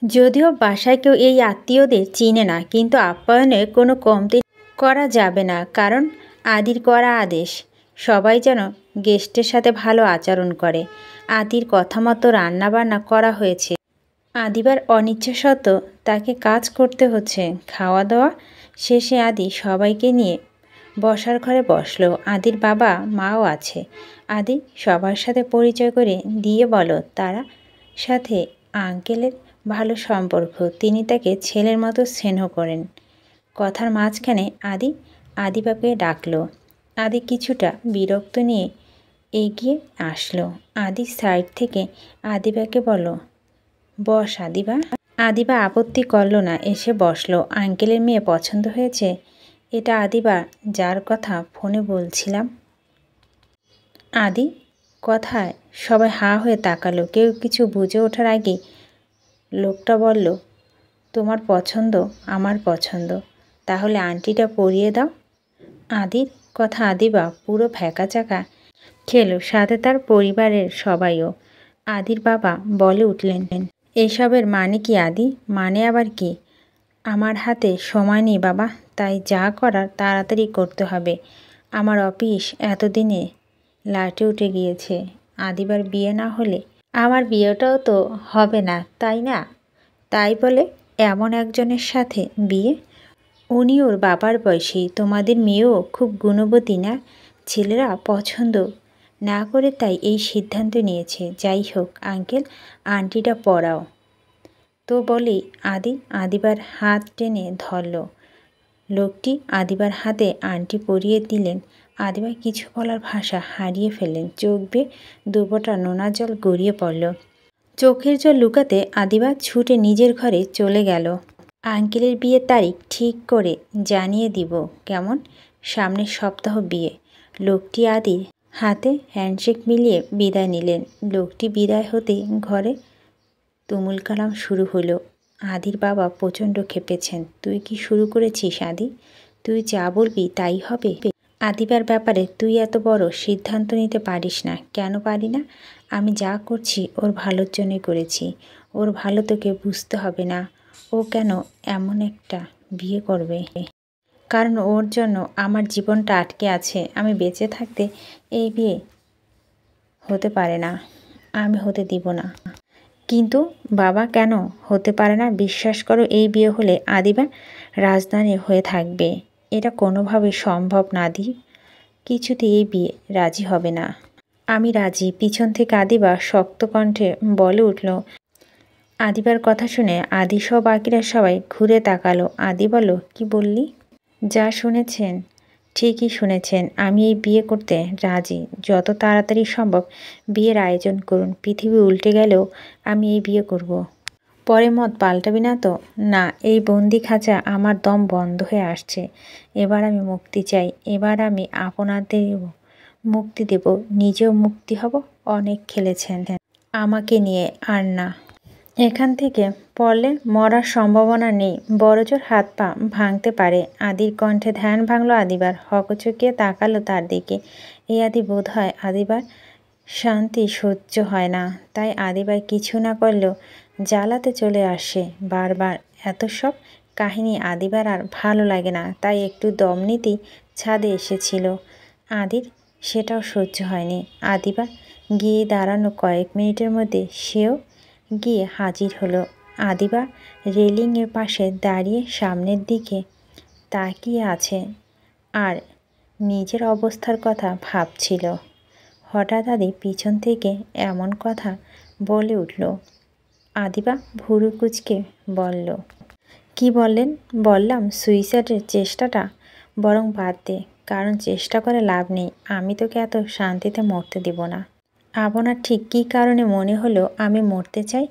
যদিও বাসায় কেউ এই আত্মীয়দের চিনে না, কিন্তু আপ্যায়নে কোনো কমতি করা যাবে না, কারণ আদির করা আদেশ সবাই যেন গেস্টের সাথে ভালো আচরণ করে। আদির কথা মতো রান্নাবান্না করা হয়েছে। আদিবার অনিচ্ছা সত্ত্বেও তাকে কাজ করতে হচ্ছে। খাওয়া দাওয়া শেষে আদি সবাইকে নিয়ে বসার ঘরে বসলো। আদির বাবা মাও আছে। আদি সবার সাথে পরিচয় করে দিয়ে বলো তারা সাথে আঙ্কেলের ভালো সম্পর্ক, তিনি তাকে ছেলের মতো স্নেহ করেন। কথার মাঝখানে আদিবাকে ডাকলো। আদি কিছুটা বিরক্ত নিয়ে এগিয়ে আসলো। আদি সাইড থেকে আদিবাকে বলল, বস আদিবা। আদিবা আপত্তি করল না, এসে বসলো। আঙ্কেলের মেয়ে পছন্দ হয়েছে? এটা আদিবা, যার কথা ফোনে বলছিলাম। আদি কথায় সবাই হাঁ হয়ে তাকালো। কেউ কিছু বুঝে ওঠার আগে লোকটা বলল, তোমার পছন্দ আমার পছন্দ, তাহলে আন্টিটা পরিয়ে দাও। আদির কথা আদিবা পুরো ফ্যাকাচাকা খেলো, সাথে তার পরিবারের সবাইও। আদির বাবা বলে উঠলেন, এসবের মানে কি আদি? মানে আবার কি? আমার হাতে সময় নেই বাবা, তাই যা করার তাড়াতাড়ি করতে হবে। আমার অফিস এতদিনে লাটে উঠে গিয়েছে। আদিবার বিয়ে না হলে আমার বিয়েটাও তো হবে না, তাই না? তাই বলে এমন একজনের সাথে বিয়ে? উনি ওর বাবার বয়সী। তোমাদের মেয়েও খুব গুণবতী না? ছেলেরা পছন্দ না করে তাই এই সিদ্ধান্ত নিয়েছে। যাই হোক আঙ্কেল, আন্টিটা পরাও তো বলেই আদিবার হাত টেনে ধরল। লোকটি আদিবার হাতে আন্টি পরিয়ে দিলেন। আদিবা কিছু বলার ভাষা হারিয়ে ফেললেন। চোখ বেয়ে দুপোঁটা নোনা জল গড়িয়ে পড়ল। চোখের জল লুকাতে আদিবা ছুটে নিজের ঘরে চলে গেল। আঙ্কেলের বিয়ের তারিখ ঠিক করে জানিয়ে দিব কেমন? সামনের সপ্তাহ বিয়ে। লোকটি আদির হাতে হ্যান্ডশেক মিলিয়ে বিদায় নিলেন। লোকটি বিদায় হতে ঘরে তুমুল কালাম শুরু হলো। আদির বাবা প্রচণ্ড ক্ষেপেছেন। তুই কি শুরু করেছিস আদি? তুই যা বলবি তাই হবে? আদিবার ব্যাপারে তুই এত বড় সিদ্ধান্ত নিতে পারিস না। কেন পারি না? আমি যা করছি ওর ভালোর জন্যই করেছি। ওর ভালো তোকে বুঝতে হবে না। ও কেন এমন একটা বিয়ে করবে? কারণ ওর জন্য আমার জীবনটা আটকে আছে। আমি বেঁচে থাকতে এই বিয়ে হতে পারে না, আমি হতে দিব না। কিন্তু বাবা, কেন হতে পারে না? বিশ্বাস করো, এই বিয়ে হলে আদিবা রাজধানী হয়ে থাকবে। এটা কোনোভাবে সম্ভব না দি। কিছুতে এই বিয়ে রাজি হবে না। আমি রাজি। পিছন থেকে আদিবা শক্ত কণ্ঠে বলে উঠল। আদিবার কথা শুনে আদিসহ বাকিরা সবাই ঘুরে তাকালো। আদি বলল, কি বললি? যা শুনেছেন ঠিকই শুনেছেন। আমি এই বিয়ে করতে রাজি। যত তাড়াতাড়ি সম্ভব বিয়ের আয়োজন করুন। পৃথিবী উল্টে গেলেও আমি এই বিয়ে করব। পরে মত পাল্টাবি না তো? না, এই বন্দি খাঁচা আমার দম বন্ধ হয়ে আসছে। এবার আমি মুক্তি চাই। এবার আমি আপনাদেরও মুক্তি দেব, নিজেও মুক্তি হব। অনেক খেলেছেন আমাকে নিয়ে, আর না। এখান থেকে পড়লে মরার সম্ভাবনা নেই, বড়জোর হাত পা ভাঙতে পারে। আদির কণ্ঠে ধ্যান ভাঙল আদিবার। হকচকিয়ে তাকালো তার দিকে। এই আদি বোধ হয় আদিবার শান্তি সহ্য হয় না, তাই আদিবার কিছু না করলেও জ্বালাতে চলে আসে বারবার। এত সব কাহিনী আদিবার আর ভালো লাগে না, তাই একটু দম নিতেই ছাদে এসেছিল। আদির সেটাও সহ্য হয়নি। আদিবা গিয়ে দাঁড়ানো কয়েক মিনিটের মধ্যে সেও গিয়ে হাজির হলো। আদিবা রেলিংয়ের পাশে দাঁড়িয়ে সামনের দিকে তাকিয়ে আছে আর নিজের অবস্থার কথা ভাবছিল। হঠাৎ আদি পিছন থেকে এমন কথা বলে উঠল। আদিবা ভুরু কুঁচকে বলল, কি বললেন? বললাম সুইসাইডের চেষ্টাটা বরং বাদ দে, কারণ চেষ্টা করে লাভ নেই। আমি তোকে এত শান্তিতে মরতে দেব না। আপনার ঠিক কী কারণে মনে হলো আমি মরতে চাই?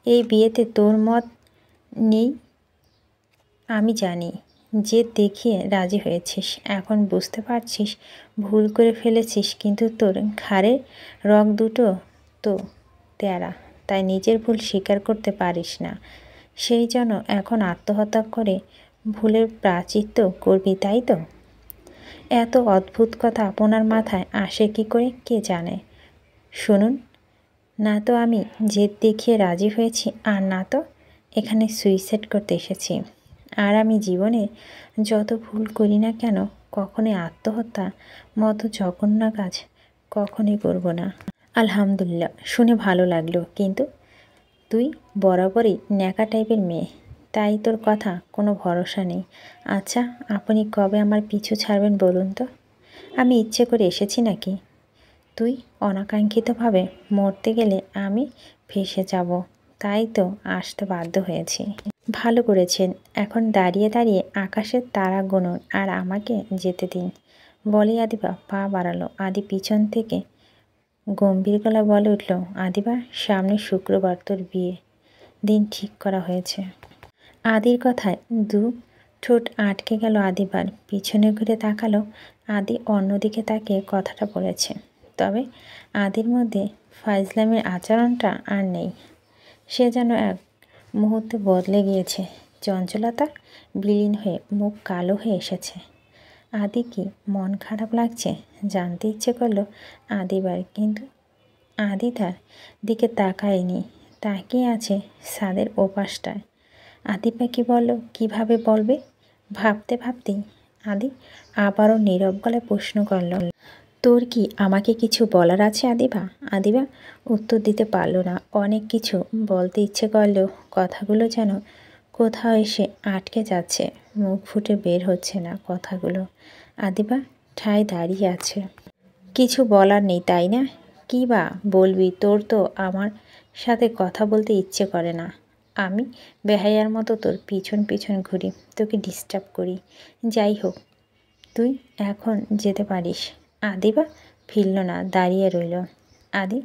এই বিয়েতে তোর মত নেই আমি জানি। যে দেখিয়ে রাজি হয়েছিস, এখন বুঝতে পারছিস ভুল করে ফেলেছিস, কিন্তু তোর ঘাড়ের রগ দুটো তো তেরা, তাই নিজের ভুল স্বীকার করতে পারিস না। সেই জন্য এখন আত্মহত্যা করে ভুলের প্রায়শ্চিত্ত করবি, তাই তো? এত অদ্ভুত কথা আপনার মাথায় আসে কি করে কে জানে। শুনুন, না তো আমি জেদ দেখিয়ে রাজি হয়েছি, আর না তো এখানে সুইসাইড করতে এসেছি। আর আমি জীবনে যত ভুল করি না কেন কখনোই আত্মহত্যা মতো জঘন্য কাজ কখনোই করব না। আলহামদুলিল্লাহ, শুনে ভালো লাগলো। কিন্তু তুই বরাবরই ন্যাকা টাইপের মেয়ে, তাই তোর কথা কোনো ভরসা নেই। আচ্ছা, আপনি কবে আমার পিছু ছাড়বেন বলুন তো? আমি ইচ্ছে করে এসেছি নাকি? তুই অনাকাঙ্ক্ষিতভাবে মরতে গেলে আমি ফেঁসে যাব, তাই তো আসতে বাধ্য হয়েছি। ভালো করেছেন। এখন দাঁড়িয়ে দাঁড়িয়ে আকাশের তারা গুনুন আর আমাকে যেতে দিন বলে আদিবা পা বাড়ালো। আদি পিছন থেকে গম্ভীর গলায় বলে উঠল, আদিবা, সামনে শুক্রবার তোর বিয়ে, দিন ঠিক করা হয়েছে। আদির কথায় দু ঠোঁট আটকে গেল আদিবার। পিছনে ঘুরে তাকালো। আদি অন্যদিকে তাকিয়ে কথাটা বলেছে, তবে আদির মধ্যে ফাইজলামের আচরণটা আর নেই। সে যেন এক মুহূর্তে বদলে গিয়েছে। চঞ্চলতা বিলীন হয়ে মুখ কালো হয়ে এসেছে। আদি কি মন খারাপ লাগছে জানতে ইচ্ছে করলো আদিবার, কিন্তু আদি তার দিকে তাকায়নি, তাকিয়ে আছে ছাদের ওপাশটায়। আদি পাখি বলল, কীভাবে বলবে? ভাবতে ভাবতেই আদি আবারও নীরব গলায় প্রশ্ন করল, তোর কি আমাকে কিছু বলার আছে আদিবা? আদিবা উত্তর দিতে পারল না। অনেক কিছু বলতে ইচ্ছে করলেও কথাগুলো যেন কোথাও এসে আটকে যাচ্ছে, মুখ ফুটে বের হচ্ছে না কথাগুলো। আদিবা ঠায় দাঁড়িয়ে আছে। কিছু বলার নেই তাই না? কী বা বলবি? তোর তো আমার সাথে কথা বলতে ইচ্ছে করে না। আমি বেহায়ার মতো তোর পিছন পিছন ঘুরি, তোকে ডিস্টার্ব করি। যাই হোক, তুই এখন যেতে পারিস। আদিবা ফিরল না, দাঁড়িয়ে রইল। আদি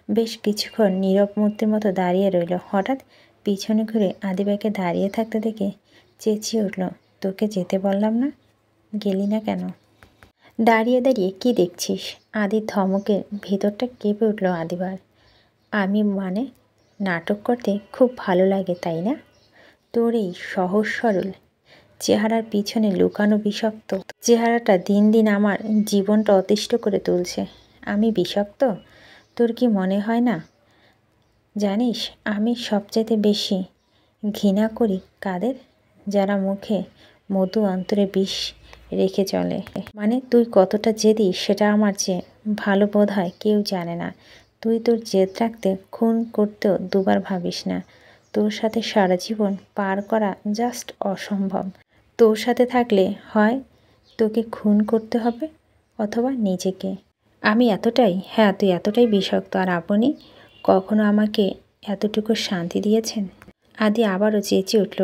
বেশ কিছুক্ষণ নীরব মূর্তির মতো দাঁড়িয়ে রইল। হঠাৎ পিছনে ঘুরে আদিবাকে দাঁড়িয়ে থাকতে দেখে চেঁচিয়ে উঠল, তোকে যেতে বললাম না? গেলি না কেন? দাঁড়িয়ে দাঁড়িয়ে কি দেখছিস? আদির ধমকের ভেতরটা কেঁপে উঠল আদিবার। আমি মানে নাটক করতে খুব ভালো লাগে তাই না? তোর এই সহজ সরল চেহারার পিছনে লুকানো বিষাক্ত চেহারাটা দিন দিন আমার জীবনটা অতিষ্ঠ করে তুলছে। আমি বিষাক্ত? তোর কি মনে হয় না? জানিস আমি সবচেয়ে বেশি ঘৃণা করি কাদের? যারা মুখে মধু অন্তরে বিষ রেখে চলে। মানে তুই কতটা জেদি সেটা আমার চেয়ে ভালো বোধ হয় কেউ জানে না। তুই তোর জেদ রাখতে খুন করতেও দুবার ভাবিস না। তোর সাথে সারা জীবন পার করা জাস্ট অসম্ভব। তোর সাথে থাকলে হয় তোকে খুন করতে হবে অথবা নিজেকে। আমি এতটাই, হ্যাঁ তুই এতটাই বিষাক্ত। আর আপনি কখনো আমাকে এতটুকু শান্তি দিয়েছেন? আদি আবারও চেঁচিয়ে উঠল,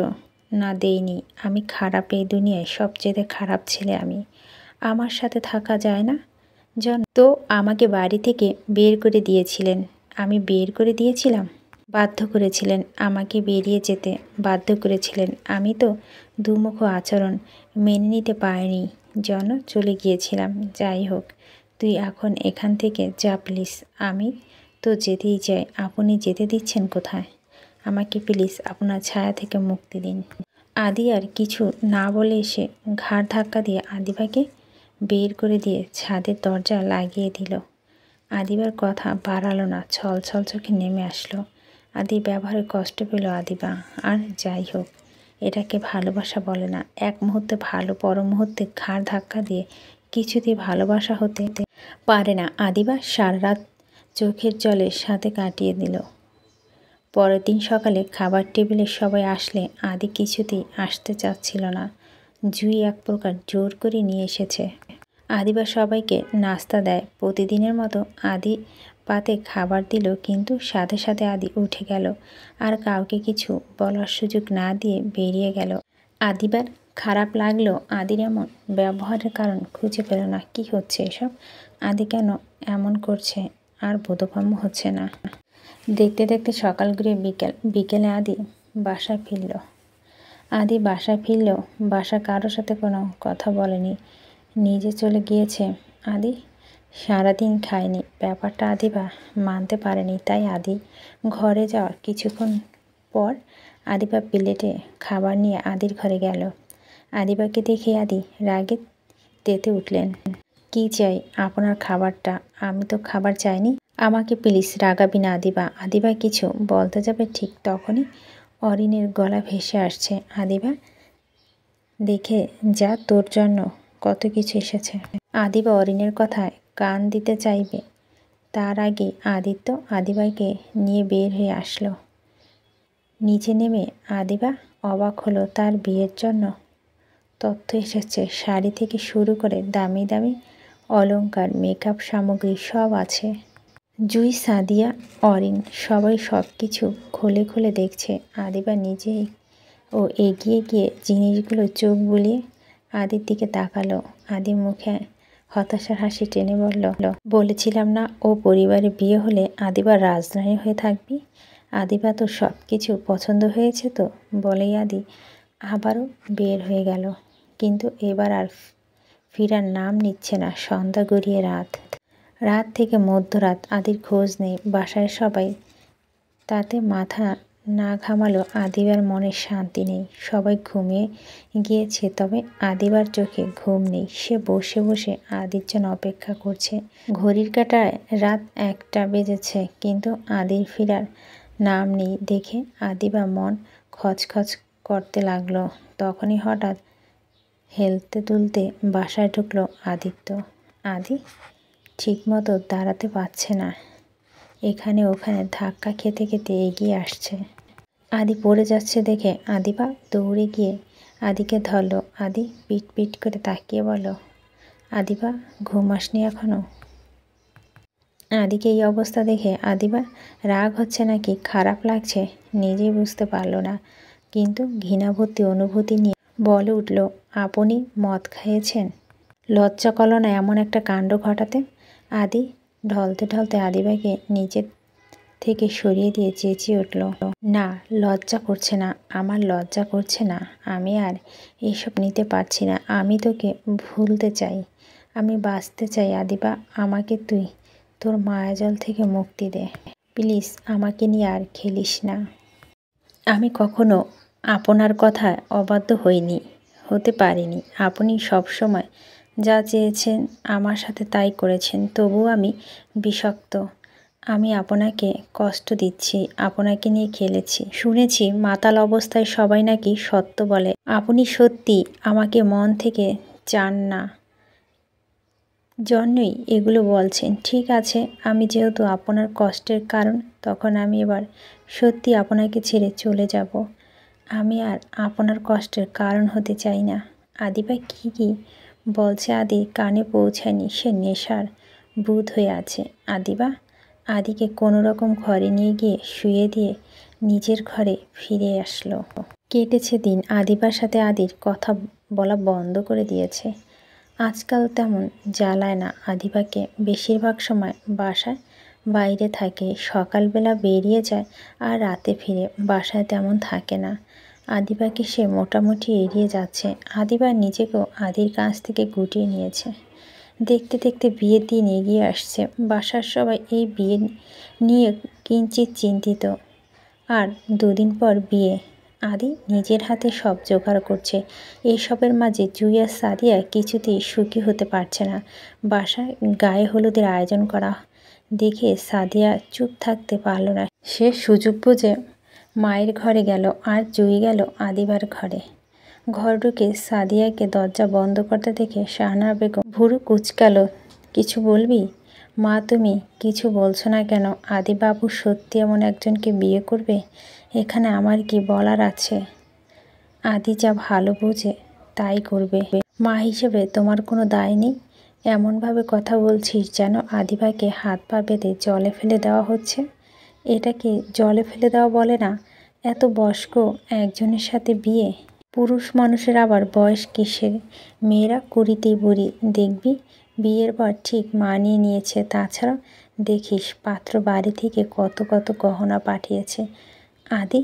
না দেইনি। আমি খারাপ, এই দুনিয়ায় সবচেয়ে খারাপ ছেলে আমি। আমার সাথে থাকা যায় না? তো আমাকে বাড়ি থেকে বের করে দিয়েছিলেন। আমি বের করে দিয়েছিলাম? বাধ্য করেছিলেন, আমাকে বেরিয়ে যেতে বাধ্য করেছিলেন। আমি তো দুমুখ আচরণ মেনে নিতে পারিনি, জন্য চলে গিয়েছিলাম। যাই হোক, তুই এখন এখান থেকে যা প্লিজ। আমি তো যেতেই চাই। আপনি যেতে দিচ্ছেন কোথায়? আমাকে প্লিজ আপনার ছায়া থেকে মুক্তি দিন। আদি আর কিছু না বলে এসে ঘাড় ধাক্কা দিয়ে আদিবাকে বের করে দিয়ে ছাদের দরজা লাগিয়ে দিল। আদিবার কথা বাড়ালো না, ছল ছল চোখে নেমে আসলো। আদির ব্যবহারে কষ্ট পেল আদিবা। আর যাই হোক, এটাকে ভালোবাসা বলে না। এক মুহূর্তে ভালো, পর মুহূর্তে ঘাড় ধাক্কা দিয়ে কিছুতেই ভালোবাসা হতে পারে না। আদিবা সারা রাত চোখের জলের সাথে কাটিয়ে দিল। পরের দিন সকালে খাবার টেবিলে সবাই আসলে আদি কিছুতেই আসতে চাচ্ছিল না। জুই এক প্রকার জোর করে নিয়ে এসেছে। আদিবা সবাইকে নাস্তা দেয় প্রতিদিনের মতো। আদি পাতে খাবার দিল, কিন্তু সাথে সাথে আদি উঠে গেল আর কাউকে কিছু বলার সুযোগ না দিয়ে বেরিয়ে গেল। আদিবার খারাপ লাগলো। আদির এমন ব্যবহারের কারণ খুঁজে পেল না। কি হচ্ছে এসব? আদি কেন এমন করছে আর বোধগম্য হচ্ছে না। দেখতে দেখতে সকাল ঘুরে বিকেলে আদি বাসায় ফিরল। বাসা কারোর সাথে কোনো কথা বলেনি, নিজে চলে গিয়েছে। আদি সারাদিন খায়নি। ব্যাপারটা আদিবা মানতে পারেনি। তাই আদি ঘরে যাওয়ার কিছুক্ষণ পর আদিবা প্লেটে খাবার নিয়ে আদির ঘরে গেল। আদিবাকে দেখে আদি রাগে তেতে উঠলেন। কি চাই আপনার? খাবারটা। আমি তো খাবার চাইনি। আমাকে প্লিজ রাগাবি না আদিবা। আদিবা কিছু বলতে যাবে ঠিক তখনই অরিনের গলা ভেসে আসছে, আদিবা দেখে যা, তোর জন্য কত কিছু এসেছে। আদিবা অরিনের কথায় কান দিতে চাইবে, তার আগে আদিত্য আদিবাকে নিয়ে বের হয়ে আসলো। নিচে নেমে আদিবা অবাক হলো, তার বিয়ের জন্য তথ্য এসেছে। শাড়ি থেকে শুরু করে দামি দামি অলংকার, মেকআপ সামগ্রী সব আছে। জুই, সাদিয়া, অরিন সবাই সব কিছু খুলে খুলে দেখছে। আদিবা নিজেই ও এগিয়ে গিয়ে জিনিসগুলো চোখ বুলিয়ে আদির দিকে তাকালো। আদি মুখে হতাশার হাসি টেনে বলল, বলেছিলাম না ও পরিবারে বিয়ে হলে আদিবা রাজরানী হয়ে থাকবি। আদিবা তো সব কিছু পছন্দ হয়েছে তো, বলেই আদি আবারও বের হয়ে গেল। কিন্তু এবার আর ফিরার নাম নিচ্ছে না। সন্ধ্যা গড়িয়ে রাত থেকে মধ্যরাত, আদির খোঁজ নেই। বাসায় সবাই তাতে মাথা না ঘামালো আদিবার মনের শান্তি নেই। সবাই ঘুমিয়ে গিয়েছে, তবে আদিবার চোখে ঘুম নেই। সে বসে বসে আদির জন্য অপেক্ষা করছে। ঘড়ির কাঁটায় রাত 1টা বেজেছে, কিন্তু আদির ফিরার নাম নেই দেখে আদিবা মন খচখচ করতে লাগলো। তখনই হঠাৎ হেলতে দুলতে বাসায় ঢুকলো আদিত্য। আদি ঠিকমতো দাঁড়াতে পারছে না, এখানে ওখানে ধাক্কা খেতে খেতে এগিয়ে আসছে। আদি পড়ে যাচ্ছে দেখে আদিবা দৌড়ে গিয়ে আদিকে ধরলো। আদি পিট পিট করে তাকিয়ে বলল, আদিবা ঘুম আসনি এখনো? আদিকে এই অবস্থা দেখে আদিবা রাগ হচ্ছে নাকি খারাপ লাগছে নিজেই বুঝতে পারল না, কিন্তু ঘৃণাভর্তি অনুভূতি নিয়ে বলে উঠল, আপনি মদ খাইয়েছেন? লজ্জা করল না এমন একটা কাণ্ড ঘটাতে? আদি ঢলতে ঢলতে আদিবাকে নিচের থেকে সরিয়ে দিয়ে চেঁচিয়ে উঠল, না, লজ্জা করছে না, আমার লজ্জা করছে না। আমি আর এইসব নিতে পারছি না। আমি তোকে ভুলতে চাই, আমি বাঁচতে চাই। আদিবা, আমাকে তুই তোর মায়াজাল থেকে মুক্তি দে। প্লিজ, আমাকে নিয়ে আর খেলিস না। আমি কখনো আপনার কথায় অবাধ্য হইনি, হতে পারিনি। আপনি সবসময় যা চেয়েছেন আমার সাথে তাই করেছেন, তবুও আমি বিষাক্ত। আমি আপনাকে কষ্ট দিচ্ছি, আপনাকে নিয়ে খেলেছি। শুনেছি মাতাল অবস্থায় সবাই নাকি সত্য বলে। আপনি সত্যি আমাকে মন থেকে চান না জন্যই এগুলো বলছেন। ঠিক আছে, আমি যেহেতু আপনার কষ্টের কারণ, তখন আমি এবার সত্যি আপনাকে ছেড়ে চলে যাব। আমি আর আপনার কষ্টের কারণ হতে চাই না। আদিবা কি বলছে আদি কানে পৌঁছায়নি, সে নেশার বুঁদ হয়ে আছে। আদিবা আদিকে কোনো রকম ঘরে নিয়ে গিয়ে শুয়ে দিয়ে নিজের ঘরে ফিরে আসলো। কেটেছে দিন। আদিবার সাথে আদির কথা বলা বন্ধ করে দিয়েছে। আজকাল তেমন জ্বালায় না আদিবাকে। বেশিরভাগ সময় বাসায় বাইরে থাকে, সকালবেলা বেরিয়ে যায় আর রাতে ফিরে। বাসায় তেমন থাকে না। আদিবাকে সে মোটামুটি এড়িয়ে যাচ্ছে। আদিবা নিজেকেও আদির কাছ থেকে গুটিয়ে নিয়েছে। দেখতে দেখতে বিয়ের দিন এগিয়ে আসছে। বাসার সবাই এই বিয়ে নিয়ে কিঞ্চিত চিন্তিত। আর 2 দিন পর বিয়ে। আদি নিজের হাতে সব জোগাড় করছে। এইসবের মাঝে জুই আর সাদিয়া কিছুতেই সুখী হতে পারছে না। বাসায় গায়ে হলুদের আয়োজন করা দেখে সাদিয়া চুপ থাকতে পারল না। সে সুযোগ বুঝে মায়ের ঘরে গেল, আর জুই গেল আদিবার ঘরে। ঘর ঢুকে সাদিয়াকে দরজা বন্ধ করতে দেখে শাহানা বেগম ভুরু কুঁচকালো। কিছু বলবি? মা, তুমি কিছু বলছো না কেন? আদিবাবু সত্যি এমন একজনকে বিয়ে করবে? এখানে আমার কি বলার আছে? আদি যা ভালো বোঝে তাই করবে। মা হিসেবে তোমার কোনো দায় নেই? এমনভাবে কথা বলছিস যেন আদিবাকে হাত পা বেঁধে জলে ফেলে দেওয়া হচ্ছে। এটাকে জলে ফেলে দেওয়া বলে না। এত বয়স্ক একজনের সাথে বিয়ে। পুরুষ মানুষের আবার বয়স কিসের? মেয়েরা 20তেই বুড়ি। দেখবি বিয়ের পর ঠিক মানিয়ে নিয়েছে। তাছাড়া দেখিস পাত্র বাড়ি থেকে কত কত গহনা পাঠিয়েছে। আদি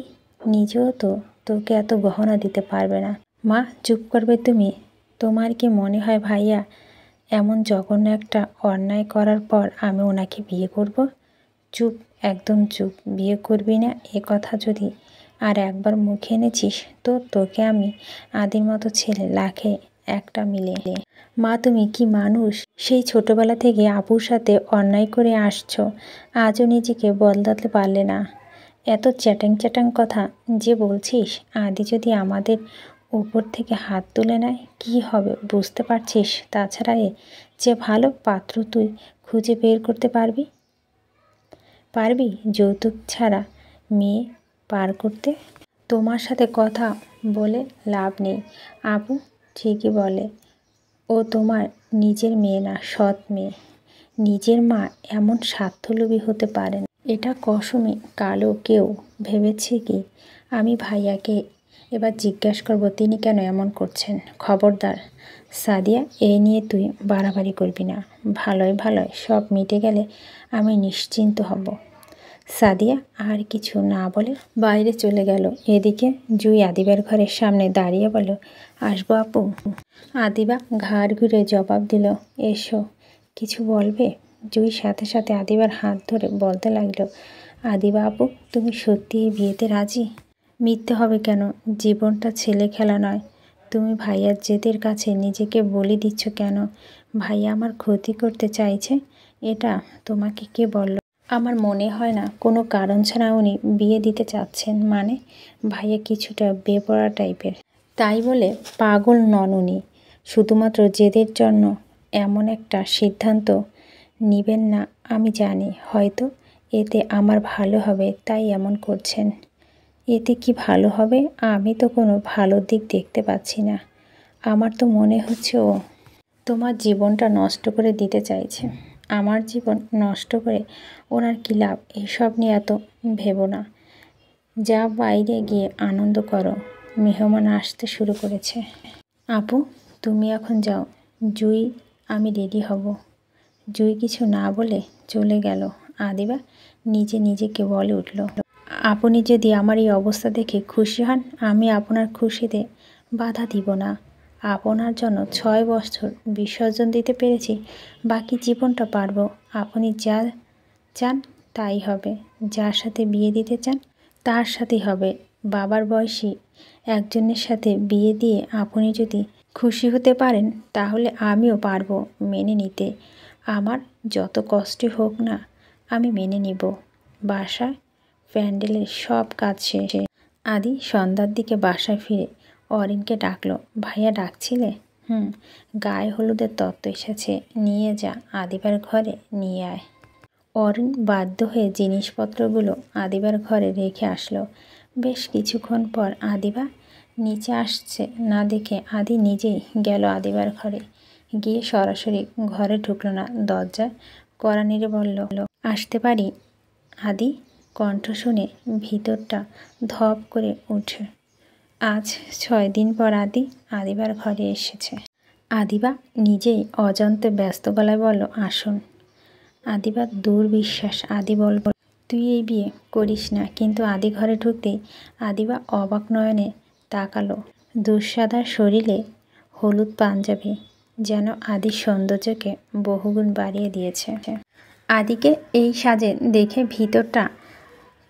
নিজেও তো তোকে এত গহনা দিতে পারবে না। মা, চুপ করবে তুমি? তোমার কি মনে হয় ভাইয়া এমন জঘন্য একটা অন্যায় করার পর আমি ওনাকে বিয়ে করব? চুপ, একদম চুপ। বিয়ে করবি না এ কথা যদি আর একবার মুখে এনেছিস তো তোকে আমি আদির মতো ছেলে লাখে একটা মিলে। মা, তুমি কি মানুষ? সেই ছোটবেলা থেকে আপুর সাথে অন্যায় করে আসছো, আজও নিজেকে বদলাতে পারলে না। এত চ্যাটাং চ্যাটাং কথা যে বলছিস, আদি যদি আমাদের উপর থেকে হাত তুলে নেয় কী হবে বুঝতে পারছিস? তাছাড়া যে ভালো পাত্র তুই খুঁজে বের করতে পারবি যৌতুক ছাড়া মেয়ে পার করতে? তোমার সাথে কথা বলে লাভ নেই। আপু ঠিকই বলে, ও তোমার নিজের মেয়ে না, সৎ মেয়ে। নিজের মা এমন স্বার্থলোভী হতে পারে না, এটা কসমে কালো কেউ ভেবেছে কি? আমি ভাইয়াকে এবার জিজ্ঞাসা করব তিনি কেন এমন করছেন। খবরদার সাদিয়া, এই নিয়ে তুই বাড়াবাড়ি করবি না। ভালোয় সব মিটে গেলে আমি নিশ্চিন্ত হব। সাদিয়া আর কিছু না বলে বাইরে চলে গেল। এদিকে জুই আদিবার ঘরের সামনে দাঁড়িয়ে বলল, আসবো আপু? আদিবা ঘাড় ঘুরে জবাব দিল, এসো। কিছু বলবে? জুই সাথে সাথে আদিবার হাত ধরে বলতে লাগলো, আদিবা আপু, তুমি সত্যি এই বিয়েতে রাজি? মিথ্যে হবে কেন? জীবনটা ছেলে খেলা নয়। তুমি ভাইয়ার জেদের কাছে নিজেকে বলি দিচ্ছ কেন? ভাইয়া আমার ক্ষতি করতে চাইছে, এটা তোমাকে কে বলল? আমার মনে হয় না কোনো কারণ ছাড়া উনি বিয়ে দিতে চাচ্ছেন। মানে ভাইয়া কিছুটা বেপরোয়া টাইপের, তাই বলে পাগল নন উনি। শুধুমাত্র জেদের জন্য এমন একটা সিদ্ধান্ত নেবেন না। আমি জানি হয়তো এতে আমার ভালো হবে, তাই এমন করছেন। এতে কি ভালো হবে? আমি তো কোনো ভালো দিক দেখতে পাচ্ছি না। আমার তো মনে হচ্ছে ও তোমার জীবনটা নষ্ট করে দিতে চাইছে। আমার জীবন নষ্ট করে ওনার কী লাভ? এসব নিয়ে এত ভেবো না। যা বাইরে গিয়ে আনন্দ করো। মেহমান আসতে শুরু করেছে। আপু তুমি এখন যাও। জুই, আমি রেডি হব। জুই কিছু না বলে চলে গেল। আদিবা নিজেকে বলে উঠল, আপনি যদি আমার এই অবস্থা দেখে খুশি হন, আমি আপনার খুশিতে বাধা দিব না। আপনার জন্য 6 বছর বিসর্জন দিতে পেরেছি, বাকি জীবনটা পারব। আপনি যা চান তাই হবে। যার সাথে বিয়ে দিতে চান তার সাথেই হবে। বাবার বয়সী একজনের সাথে বিয়ে দিয়ে আপনি যদি খুশি হতে পারেন, তাহলে আমিও পারবো মেনে নিতে। আমার যত কষ্টই হোক না, আমি মেনে নিব। বাসায় প্যান্ডেলের সব কাজ শেষে আদি সন্ধ্যার দিকে বাসায় ফিরে অরিনকে ডাকলো। ভাইয়া ডাকছিলে? গায়ে হলুদের তত্ত্ব এসেছে, নিয়ে যা, আদিবার ঘরে নিয়ে আয়। অরিন বাধ্য হয়ে জিনিসপত্রগুলো আদিবার ঘরে রেখে আসলো। বেশ কিছুক্ষণ পর আদিবা নিচে আসছে না দেখে আদি নিজেই গেল আদিবার ঘরে। গিয়ে সরাসরি ঘরে ঢুকলো না, দরজায় কড়া নেড়ে বলল, আসতে পারি? আদি কণ্ঠ শুনে ভিতরটা ধপ করে উঠে। আজ 6 দিন পর আদিবার ঘরে এসেছে। আদিবা নিজেই অজান্তে ব্যস্ত গলায় বলল, আসুন। আদিবার দুর্বিশ্বাস। আদি বলল, তুই এই বিয়ে করিস না। কিন্তু আদি ঘরে ঢুকতেই আদিবা অবাক নয়নে তাকালো। দুঃসাদা শরীরে হলুদ পাঞ্জাবি যেন আদির সৌন্দর্যকে বহুগুণ বাড়িয়ে দিয়েছে। আদিকে এই সাজে দেখে ভিতরটা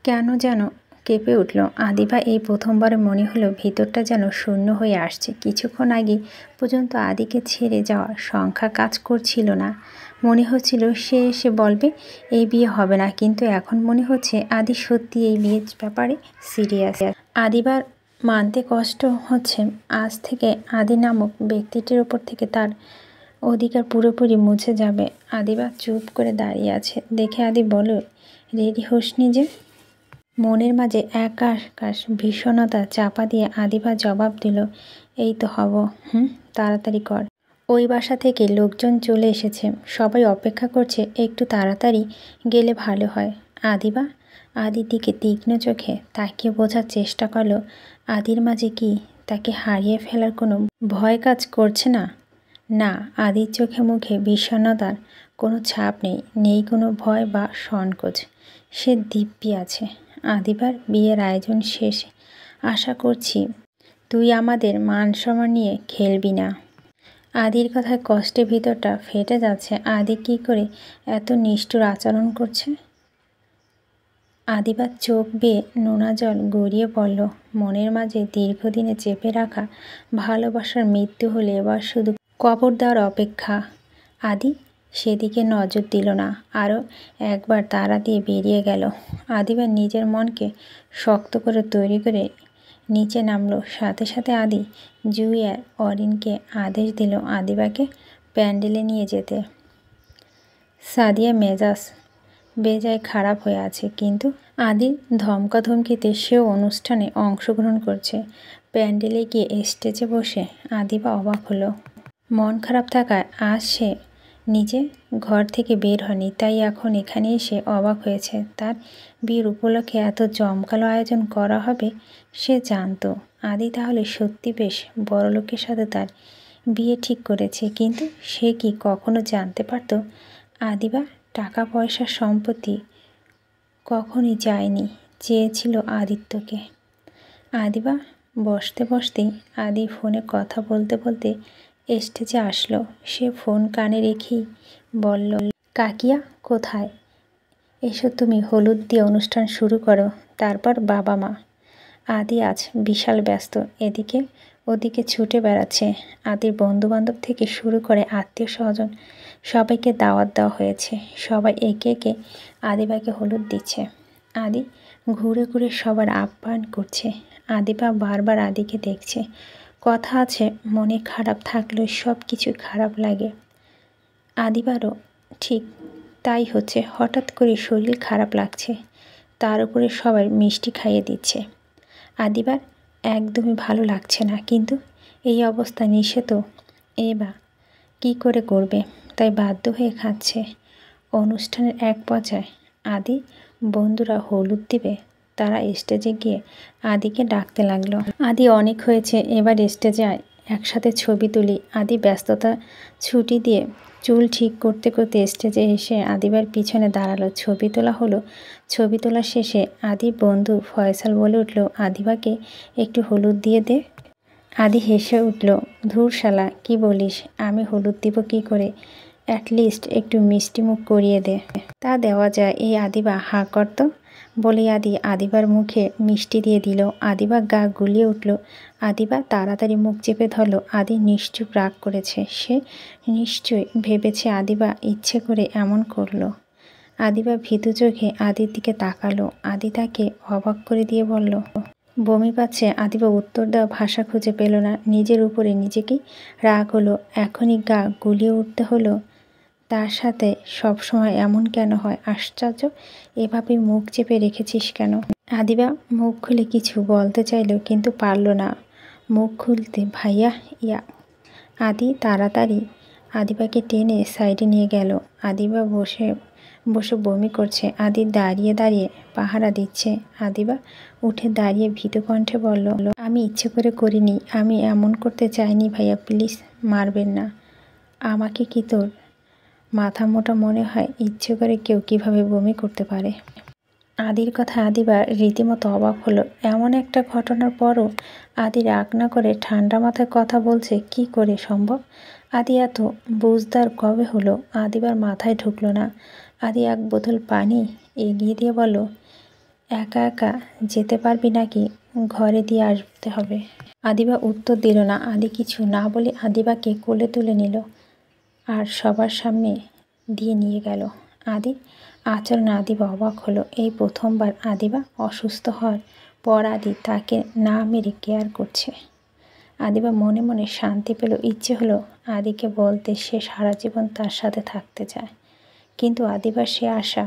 কেন যেন কেঁপে উঠল। আদিবা এই প্রথমবারে মনে হলো ভিতরটা যেন শূন্য হয়ে আসছে। কিছুক্ষণ আগে পর্যন্ত আদিকে ছেড়ে যাওয়া সংখ্যা কাজ করছিল না। মনে হচ্ছিল সে এসে বলবে এই বিয়ে হবে না, কিন্তু এখন মনে হচ্ছে আদি সত্যি এই বিয়ের ব্যাপারে সিরিয়াস। আদিবার মানতে কষ্ট হচ্ছে, আজ থেকে আদি নামক ব্যক্তিটির ওপর থেকে তার অধিকার পুরোপুরি মুছে যাবে। আদিবা চুপ করে দাঁড়িয়ে আছে দেখে আদি বলল, রেডি হোসনি যে? মনের মাঝে আকাশ ভীষণতা চাপা দিয়ে আদিবা জবাব দিল, এই তো হব। তাড়াতাড়ি কর। ওই বাসা থেকে লোকজন চলে এসেছে, সবাই অপেক্ষা করছে, একটু তাড়াতাড়ি গেলে ভালো হয়। আদিবা আদির দিকে তীক্ষ্ণ চোখে তাকিয়ে বোঝার চেষ্টা করলো আদির মাঝে কি তাকে হারিয়ে ফেলার কোনো ভয় কাজ করছে না। না, আদির চোখে মুখে বিষণ্ণতার কোনো ছাপ নেই কোনো ভয় বা সংকোচ। সে দিব্যি আছে। আদিবার বিয়ের আয়োজন শেষ। আশা করছি তুই আমাদের মান সম্মান নিয়ে খেলবি না। আদির কথায় কষ্টে ভিতরটা ফেটে যাচ্ছে। আদি কি করে এত নিষ্ঠুর আচরণ করছে? আদিবার চোখ বেয়ে নোনা জল গড়িয়ে পড়ল। মনের মাঝে দীর্ঘদিনে চেপে রাখা ভালোবাসার মৃত্যু হলে এবার শুধু কবর দেওয়ার অপেক্ষা। আদি সেদিকে নজর দিল না, আরও একবার তাড়া দিয়ে বেরিয়ে গেল। আদিবা নিজের মনকে শক্ত করে তৈরি করে নিচে নামলো। সাথে সাথে আদি, জুই আর অরিনকে আদেশ দিল আদিবাকে প্যান্ডেলে নিয়ে যেতে। সাদিয়া মেজাজ বেজায় খারাপ হয়ে আছে, কিন্তু আদির ধমকাধমকিতে সেও অনুষ্ঠানে অংশগ্রহণ করছে। প্যান্ডেলে গিয়ে স্টেজে বসে আদিবা অবাক হলো। মন খারাপ থাকায় আজ সে নিজে ঘর থেকে বের হয়নি, তাই এখন এখানে এসে অবাক হয়েছে। তার বিয়ের উপলক্ষে এত জমকালো আয়োজন করা হবে সে জানতো। আদি তাহলে সত্যি বেশ বড়লোকের সাথে তার বিয়ে ঠিক করেছে, কিন্তু সে কি কখনো জানতে পারত আদিবা টাকা পয়সা সম্পত্তি কখনই যায়নি, চেয়েছিল আদিত্যকে। আদিবা বসতে বসতেই আদি ফোনে কথা বলতে বলতে স্টেজে আসলো। সে ফোন কানে রেখেই বলল, কাকিয়া কোথায়? এসো তুমি, হলুদ দিয়ে অনুষ্ঠান শুরু করো, তারপর বাবা মা। আদি আজ বিশাল ব্যস্ত, এদিকে ওদিকে ছুটে বেড়াচ্ছে। আদির বন্ধুবান্ধব থেকে শুরু করে আত্মীয় স্বজন সবাইকে দাওয়াত দেওয়া হয়েছে। সবাই একে একে আদিবাকে হলুদ দিচ্ছে। আদি ঘুরে ঘুরে সবার আপ্যায়ন করছে। আদিবা বারবার আদিকে দেখছে। কথা আছে, মনে খারাপ থাকলেও সব কিছু খারাপ লাগে। আদিবারও ঠিক তাই হচ্ছে। হঠাৎ করে শরীর খারাপ লাগছে, তার উপরে সবাই মিষ্টি খাইয়ে দিচ্ছে। আদিবার একদমই ভালো লাগছে না, কিন্তু এই অবস্থা নিষেধ এবা কী করে করবে, তাই বাধ্য হয়ে খাচ্ছে। অনুষ্ঠানের এক পর্যায়ে আদি বন্ধুরা হলুদ দিবে, তারা স্টেজে গিয়ে আদিকে ডাকতে লাগলো। আদি অনেক হয়েছে, এবার স্টেজে আয়, একসাথে ছবি তুলি। আদি ব্যস্ততা ছুটি দিয়ে চুল ঠিক করতে করতে স্টেজে এসে আদিবার পিছনে দাঁড়ালো। ছবি তোলা হলো। ছবি তোলা শেষে আদি বন্ধু ফয়সাল বলে উঠল, আদিবাকে একটু হলুদ দিয়ে দে। আদি হেসে উঠল, ধুর শালা, কি বলিস, আমি হলুদ দিব কি করে? অ্যাটলিস্ট একটু মিষ্টি মুখ করিয়ে দে। তা দেওয়া যায়, এই আদিবা হাঁ করত বলেই আদি আদিবার মুখে মিষ্টি দিয়ে দিল। আদিবা গা গুলিয়ে উঠল। আদিবা তাড়াতাড়ি মুখ চেপে ধরল। আদি নিশ্চুপ রাগ করেছে। সে নিশ্চয়ই ভেবেছে আদিবা ইচ্ছে করে এমন করলো। আদিবা ভীতু চোখে আদির দিকে তাকালো। আদি তাকে অবাক করে দিয়ে বলল, বমি পাচ্ছে। আদিবা উত্তর দেওয়া ভাষা খুঁজে পেল না। নিজের উপরে নিজেকেই রাগ হলো। এখনই গা গুলিয়ে উঠতে হলো। তার সাথে সব সময় এমন কেন হয়? আশ্চর্য, এভাবেই মুখ চেপে রেখেছিস কেন? আদিবা মুখ খুলে কিছু বলতে চাইল, কিন্তু পারল না মুখ খুলতে। ভাইয়া, ইয়া। আদি তাড়াতাড়ি আদিবাকে টেনে সাইডে নিয়ে গেল। আদিবা বসে বসে বমি করছে। আদি দাঁড়িয়ে দাঁড়িয়ে পাহারা দিচ্ছে। আদিবা উঠে দাঁড়িয়ে ভীত কণ্ঠে বলল, আমি ইচ্ছে করে করিনি, আমি এমন করতে চাইনি ভাইয়া, প্লিজ মারবেন না আমাকে। কি তোর মাথা মোটা মনে হয়? ইচ্ছে করে কেউ কিভাবে বমি করতে পারে? আদির কথা আদিবা রীতিমতো অবাক হলো। এমন একটা ঘটনার পরও আদি রাগ না করে ঠান্ডা মাথায় কথা বলছে, কি করে সম্ভব? আদি এত বুঝদার কবে হলো? আদিবার মাথায় ঢুকলো না। আদি এক বোতল পানি এগিয়ে দিয়ে বলল, একা একা যেতে পারবি নাকি ঘরে দিয়ে আসতে হবে? আদিবা উত্তর দিল না। আদি কিছু না বলে আদিবাকে কোলে তুলে নিল আর সবার সামনে দিয়ে নিয়ে গেল। আদির আচরণ আদিবা অবাক হলো। এই প্রথমবার আদিবা অসুস্থ হওয়ার পর আদি তাকে না মেরে কেয়ার করছে। আদিবা মনে মনে শান্তি পেল। ইচ্ছে হলো আদিকে বলতে সে সারা জীবন তার সাথে থাকতে চায়, কিন্তু আদিবার সে আশা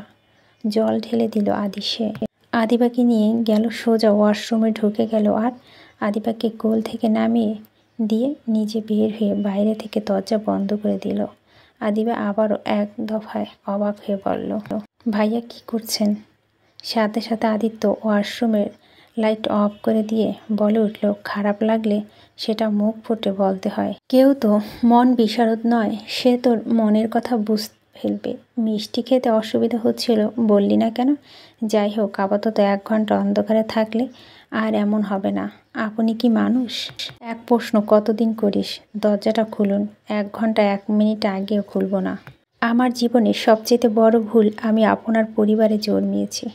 জল ঢেলে দিল আদি। সে আদিবাকে নিয়ে গেল সোজা ওয়াশরুমে, ঢুকে গেল আর আদিবাকে কোল থেকে নামিয়ে দিয়ে নিজে বের হয়ে বাইরে থেকে দরজা বন্ধ করে দিল। আদিবা আবারও এক দফায় অবাক হয়ে বলল, ভাইয়া কি করছেন? সাথে সাথে আদিত্য ওয়াশরুমের লাইট অফ করে দিয়ে বলে উঠল, খারাপ লাগলে সেটা মুখ ফুটে বলতে হয়। কেউ তো মন বিশারদ নয়, সে তোর মনের কথা বুঝতে ফেলবে। মিষ্টি খেতে অসুবিধা হচ্ছিল, বললি না কেন? যাই হোক, আপাতত 1 ঘন্টা অন্ধকারে থাকলে আর এমন হবে না। আপনি কি মানুষ? এক প্রশ্ন কতদিন করিস? দরজাটা খুলুন। 1 ঘন্টা 1 মিনিট আগেও খুলব না। আমার জীবনের সবচেয়ে বড় ভুল, আমি আপনার পরিবারে জন্মিয়েছি।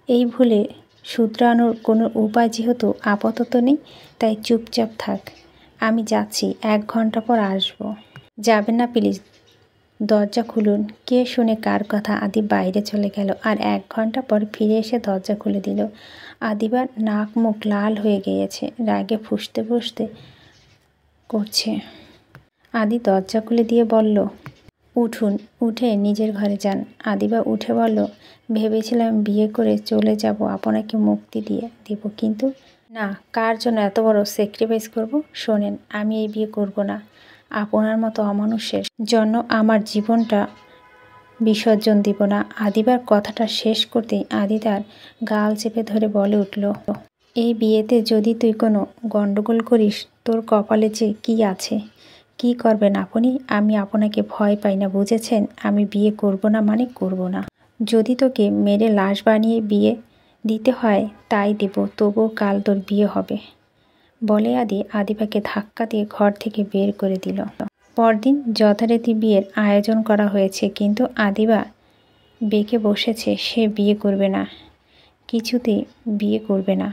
এই ভুলে শুধরানোর কোনো উপায় যেহেতু আপাতত নেই, তাই চুপচাপ থাক। আমি যাচ্ছি, 1 ঘন্টা পর আসব। যাবেন না প্লিজ, দরজা খুলুন। কে শুনে কার কথা? আদি বাইরে চলে গেল আর 1 ঘন্টা পর ফিরে এসে দরজা খুলে দিল। আদিবার নাক মুখ লাল হয়ে গিয়েছে, রাগে ফুঁসতে ফুঁসতে করছে। আদি দরজা খুলে দিয়ে বলল, উঠুন, উঠে নিজের ঘরে যান। আদিবা উঠে বলল, ভেবেছিলাম বিয়ে করে চলে যাব, আপনাকে মুক্তি দিয়ে দেব, কিন্তু না। কার জন্য এত বড় স্যাক্রিফাইস করব? শোনেন, আমি এই বিয়ে করব না। আপনার মতো অমানুষের জন্য আমার জীবনটা বিসর্জন দিব না। আদিবার কথাটা শেষ করতেই আদি তার গাল চেপে ধরে বলে উঠল, এই বিয়েতে যদি তুই কোনো গন্ডগোল করিস, তোর কপালে যে কি আছে? কি করবেন আপনি? আমি আপনাকে ভয় পাই না, বুঝেছেন? আমি বিয়ে করব না মানে করব না। যদি তোকে মেরে লাশ বানিয়ে বিয়ে দিতে হয় তাই দেব, তবুও কাল তোর বিয়ে হবে বলে আদিবাকে ধাক্কা দিয়ে ঘর থেকে বের করে দিল। পরদিন যথারীতি বিয়ের আয়োজন করা হয়েছে, কিন্তু আদিবা বেঁকে বসেছে। সে বিয়ে করবে না, কিছুতেই বিয়ে করবে না।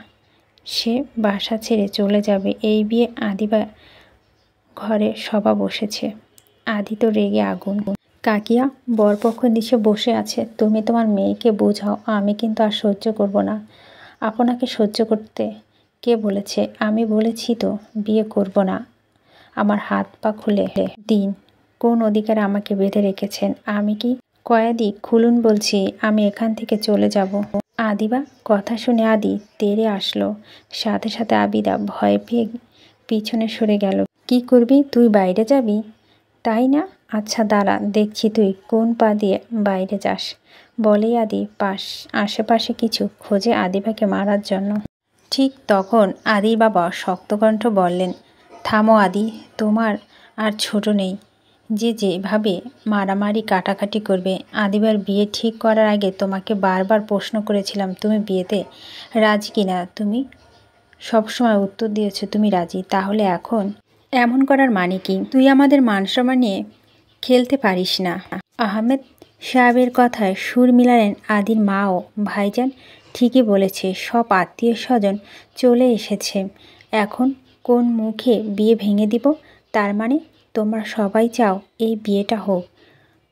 সে বাসা ছেড়ে চলে যাবে। এই বিয়ে আদিবা ঘরে সভা বসেছে। আদি তো রেগে আগুন। কাকিয়া বরপক্ষ নিচে বসে আছে, তুমি তোমার মেয়েকে বোঝাও, আমি কিন্তু আর সহ্য করব না। আপনাকে সহ্য করতে কে বলেছে? আমি বলেছি তো বিয়ে করব না। আমার হাত পা খুলে দিন। কোন অধিকারে আমাকে বেঁধে রেখেছেন? আমি কি কয়েদি? খুলুন বলছি, আমি এখান থেকে চলে যাব। আদিবা কথা শুনে আদি তেড়ে আসলো। সাথে সাথে আবিদা ভয় পেয়ে পিছনে সরে গেল। কি করবি তুই? বাইরে যাবি তাই না? আচ্ছা দাঁড়া, দেখছি তুই কোন পা দিয়ে বাইরে যাস। বলেই আদি আশেপাশে কিছু খোঁজে আদিবাকে মারার জন্য। ঠিক তখন আদির বাবা শক্তকণ্ঠ বললেন, থামো আদি, তোমার আর ছোট নেই যে যেভাবে মারামারি কাটাকাটি করবে। আদিবার বিয়ে ঠিক করার আগে তোমাকে বারবার প্রশ্ন করেছিলাম তুমি বিয়েতে রাজি কিনা। তুমি সবসময় উত্তর দিয়েছো তুমি রাজি। তাহলে এখন এমন করার মানে কি? তুই আমাদের মান সম্মান নিয়ে খেলতে পারিস না। আহমেদ সাহেবের কথায় সুর মিলালেন আদির মা ও ভাইজান। ঠিকই বলেছে, সব আত্মীয় স্বজন চলে এসেছে। এখন কোন মুখে বিয়ে ভেঙে দিব? তার মানে তোমরা সবাই চাও এই বিয়েটা হোক।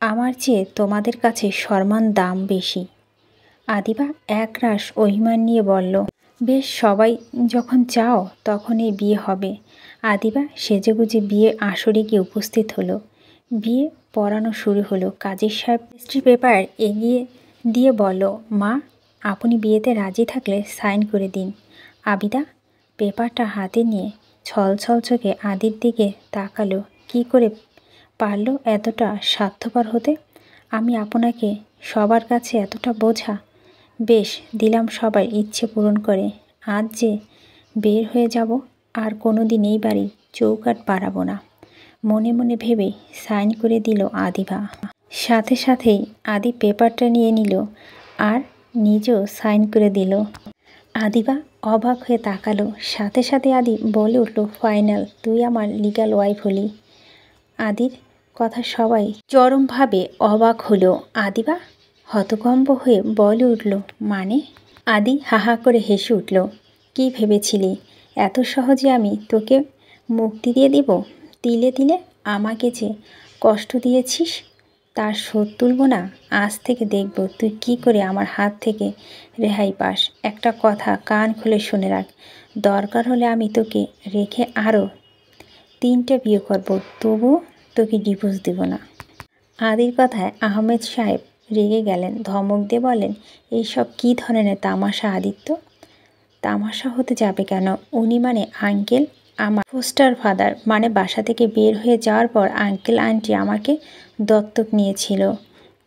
আমার চেয়ে তোমাদের কাছে সম্মান দাম বেশি। আদিবা একরাশ অভিমান নিয়ে বলল, বেশ, সবাই যখন চাও তখন এই বিয়ে হবে। আদিবা সেজেগুজে বিয়ে আসরে গিয়ে উপস্থিত হলো। বিয়ে পড়ানো শুরু হলো। কাজী সাহেব রেজিস্ট্রি পেপার এগিয়ে দিয়ে বলল, মা, আপনি বিয়েতে রাজি থাকলে সাইন করে দিন। আবিদা পেপারটা হাতে নিয়ে ছলছল চোখে আদির দিকে তাকালো। কি করে পারল এতটা স্বার্থপর হতে? আমি আপনাকে সবার কাছে এতটা বোঝা? বেশ, দিলাম সবার ইচ্ছে পূরণ করে। আজ যে বের হয়ে যাব, আর কোনো দিন এই বাড়ির চৌকাঠ বাড়াবো না। মনে মনে ভেবে সাইন করে দিল আদিবা। সাথে সাথেই আদি পেপারটা নিয়ে নিল আর নিজেও সাইন করে দিল। আদিবা অবাক হয়ে তাকালো। সাথে সাথে আদি বলে উঠল, ফাইনাল, তুই আমার লিগ্যাল ওয়াইফ হলি। আদির কথা সবাই চরমভাবে অবাক হলো। আদিবা হতভম্ব হয়ে বলে উঠল, মানে? আদি হাহা করে হেসে উঠল। কি ভেবেছিলি এত সহজে আমি তোকে মুক্তি দিয়ে দিব? তিলে তিলে আমাকে যে কষ্ট দিয়েছিস তার শোধ তুলব না। আজ থেকে দেখব তুই কি করে আমার হাত থেকে রেহাই পাস। একটা কথা কান খুলে শুনে রাখ, দরকার হলে আমি তোকে রেখে আরও 3টে বিয়ে করব, তবুও তোকে ডিভোর্স দেব না। আদির কথায় আহমেদ সাহেব রেগে গেলেন। ধমক দিয়ে বলেন, এইসব কী ধরনের তামাশা আদিত্য? তামাশা হতে যাবে কেন? উনি মানে আঙ্কেল, আমার ফোস্টার ফাদার। মানে বাসা থেকে বের হয়ে যাওয়ার পর আঙ্কেল আন্টি আমাকে দত্তক নিয়েছিল।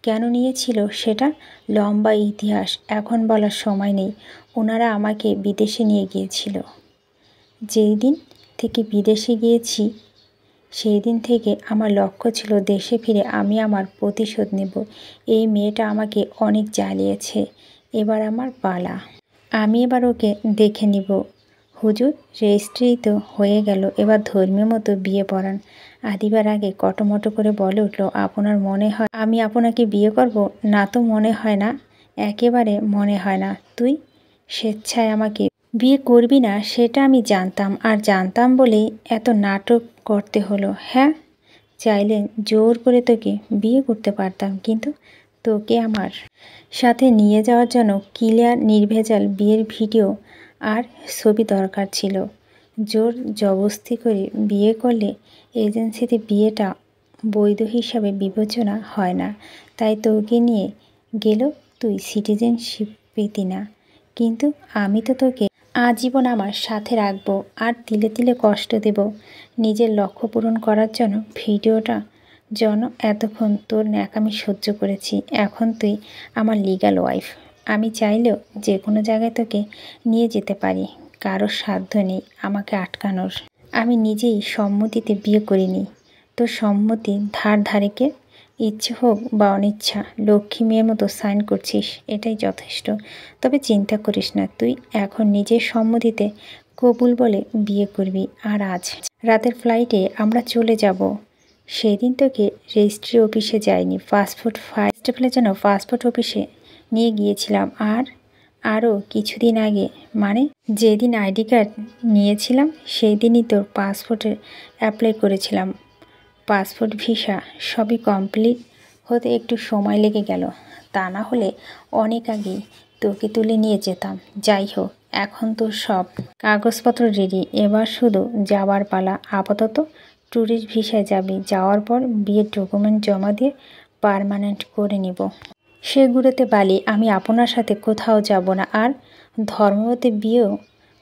কেন নিয়েছিল সেটা লম্বা ইতিহাস, এখন বলার সময় নেই। ওনারা আমাকে বিদেশে নিয়ে গিয়েছিল। যেই দিন থেকে বিদেশে গিয়েছি সেই দিন থেকে আমার লক্ষ্য ছিল দেশে ফিরে আমি আমার প্রতিশোধ নেব। এই মেয়েটা আমাকে অনেক জ্বালিয়েছে, এবার আমার পালা। আমি এবার ওকে দেখে নিব। হুজুর, রেজিস্ট্রি তো হয়ে গেল, এবার ধর্মীয় মতো বিয়ে পড়ান। আদিবার আগে কটমটো করে বলে উঠল, আপনার মনে হয় আমি আপনাকে বিয়ে করব? না তো, মনে হয় না, একেবারে মনে হয় না। তুই স্বেচ্ছায় আমাকে বিয়ে করবি না সেটা আমি জানতাম, আর জানতাম বলেই এত নাটক করতে হলো। হ্যাঁ, চাইলে জোর করে তোকে বিয়ে করতে পারতাম, কিন্তু তোকে আমার সাথে নিয়ে যাওয়ার জন্য ক্লিয়ার নির্ভেজাল বিয়ের ভিডিও আর ছবি দরকার ছিল। জোর জবরদস্তি করে বিয়ে করলে এজেন্সিতে বিয়েটা বৈধ হিসাবে বিবেচনা হয় না। তাই তোকে নিয়ে গেলেও তুই সিটিজেনশিপ পেতি না। কিন্তু আমি তো তোকে আজীবন আমার সাথে রাখবো আর তিলে তিলে কষ্ট দেব নিজের লক্ষ্য পূরণ করার জন্য। ভিডিওটা যেন এতক্ষণ তোর ন্যাকামি সহ্য করেছি, এখন তুই আমার লিগ্যাল ওয়াইফ। আমি চাইলেও যে কোনো জায়গায় তোকে নিয়ে যেতে পারি, কারোর সাধ্য নেই আমাকে আটকানোর। আমি নিজেই সম্মতিতে বিয়ে করিনি, তোর সম্মতি ধারেকে ইচ্ছে হোক বা অনিচ্ছা লক্ষ্মী মেয়ের মতো সাইন করছিস, এটাই যথেষ্ট। তবে চিন্তা করিস না, তুই এখন নিজের সম্মতিতে কবুল বলে বিয়ে করবি। আর আজ রাতের ফ্লাইটে আমরা চলে যাব। সেদিন তোকে রেজিস্ট্রি অফিসে যাইনি, পাসপোর্ট ফেস্টিভ্যালের জন্য পাসপোর্ট অফিসে নিয়ে গিয়েছিলাম। আর আরও কিছুদিন আগে, মানে যেদিন আইডি কার্ড নিয়েছিলাম সেই দিনই তোর পাসপোর্টের অ্যাপ্লাই করেছিলাম। পাসপোর্ট ভিসা সবই কমপ্লিট হতে একটু সময় লেগে গেল, তা না হলে অনেক আগেই তোকে তুলে নিয়ে যেতাম। যাই হোক, এখন তো সব কাগজপত্র রেডি, এবার শুধু যাওয়ার পালা। আপাতত ট্যুরিস্ট ভিসায় যাবি, যাওয়ার পর বিয়ের ডকুমেন্ট জমা দিয়ে পার্মানেন্ট করে নিব। সেগুলোতে বালি, আমি আপনার সাথে কোথাও যাব না, আর ধর্মমতে বিয়েও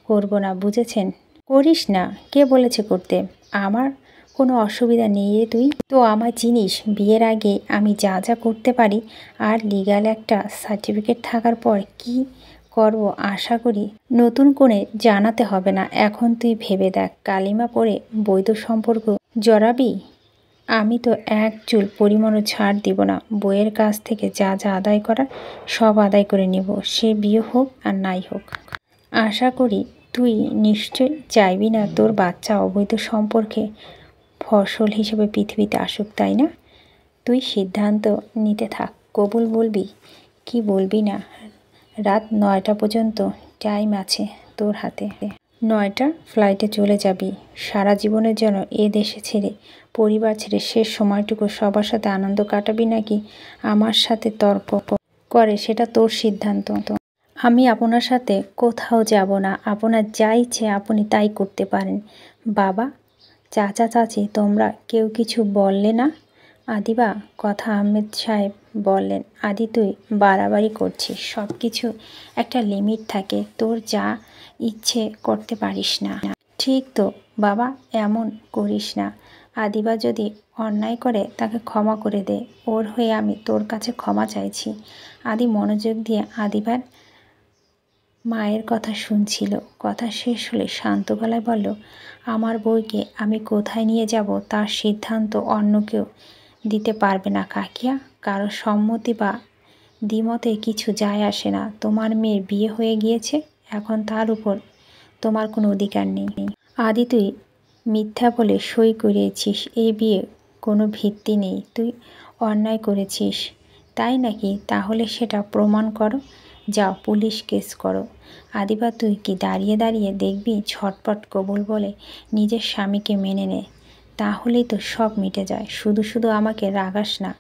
করব না, বুঝেছেন? করিস না, কে বলেছে করতে? আমার কোনো অসুবিধা নেই রে, তুই তো আমায় চিনিস। বিয়ের আগে আমি যা যা করতে পারি, আর লিগ্যাল একটা সার্টিফিকেট থাকার পর কি করব আশা করি নতুন করে জানাতে হবে না। এখন তুই ভেবে দেখ, কালিমা পড়ে বৈধ সম্পর্ক জড়াবি? আমি তো এক চুল পরিমাণও ছাড় দিব না। বইয়ের কাছ থেকে যা যা আদায় করার সব আদায় করে নেব, সে বিয়ে হোক আর নাই হোক। আশা করি তুই নিশ্চয় চাইবি না তোর বাচ্চা অবৈধ সম্পর্কে ফসল হিসেবে পৃথিবীতে আসুক, তাই না? তুই সিদ্ধান্ত নিতে থাক, কবুল বলবি কি বলবি না। রাত 9টা পর্যন্ত টাইম আছে তোর হাতে। 9টা ফ্লাইটে চলে যাবি। সারা জীবনের জন্য এ দেশে ছেড়ে, পরিবার ছেড়ে শেষ সময়টুকু সবার সাথে আনন্দ কাটাবি, নাকি আমার সাথে তর্ক করে সেটা তোর সিদ্ধান্ত। আমি আপনার সাথে কোথাও যাব না, আপনার যা ইচ্ছে আপনি তাই করতে পারেন। বাবা, চাচা চাচি তোমরা কেউ কিছু বললে না? আদিবা, কথা আহমেদ সাহেব বললেন। আদি, তুই বাড়াবাড়ি করছিস, সব কিছু একটা লিমিট থাকে, তোর যা ইচ্ছে করতে পারিস না। ঠিক তো বাবা, এমন করিস না। আদিবা যদি অন্যায় করে তাকে ক্ষমা করে দে, ওর হয়ে আমি তোর কাছে ক্ষমা চাইছি। আদি মনোযোগ দিয়ে আদিবার মায়ের কথা শুনছিল। কথা শেষ হলে শান্ত গলায় বলল, আমার বউকে আমি কোথায় নিয়ে যাব তার সিদ্ধান্ত অন্য কেউ দিতে পারবে না কাকিয়া। কারো সম্মতি বা দ্বিমতে কিছু যায় আসে না। তোমার মেয়ের বিয়ে হয়ে গিয়েছে, এখন তার উপর তোমার কোনো অধিকার নেই। আদি, তুই মিথ্যা বলে সই করিয়েছিস, এই বিয়ে কোনো ভিত্তি নেই। তুই অন্যায় করেছিস, তাই নাকি? তাহলে সেটা প্রমাণ করো, যাও পুলিশ কেস করো। আদিবা, তুই কি দাঁড়িয়ে দাঁড়িয়ে দেখবি? ঝটপট কবুল বলে নিজের স্বামীকে মেনে নে, তাহলেই তো সব মিটে যায়। শুধু শুধু আমাকে রাগাস না।